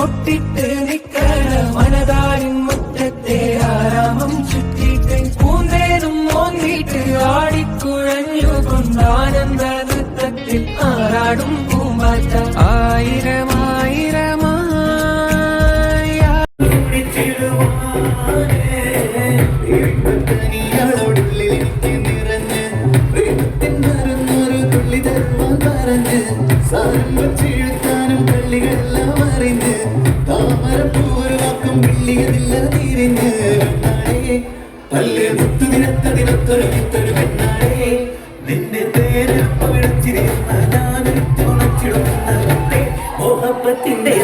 മുട്ടിട്ട് നിക്കണ മനതാരിൻ മുറ്റത്തെ ആരാമം ചുറ്റിട്ട് പൂന്തേനും മോങ്ങിട്ട് ആടിക്കുഴഞ്ഞുകൊണ്ട് ആനന്ദ നൃത്തത്തിൽ ആറാടും പൂമ്പാറ്റ ആയിരമായിരമായി സാരംഭെഴുത്താനും പള്ളികളെല്ലാം അറിഞ്ഞ് താമരപ്പൂരുവാക്കും വെള്ളിയതില്ല തിരിഞ്ഞ് പല്ല് മുത്തുതിരത്തതിനൊത്തൊരു വിത്തൊരു പെണ്ണാടേ നിന്റെ തേര് പവിടച്ചിരുന്ന ഞാനൊരു തുണച്ചിടുന്ന മോഹപ്പത്തിന്റെ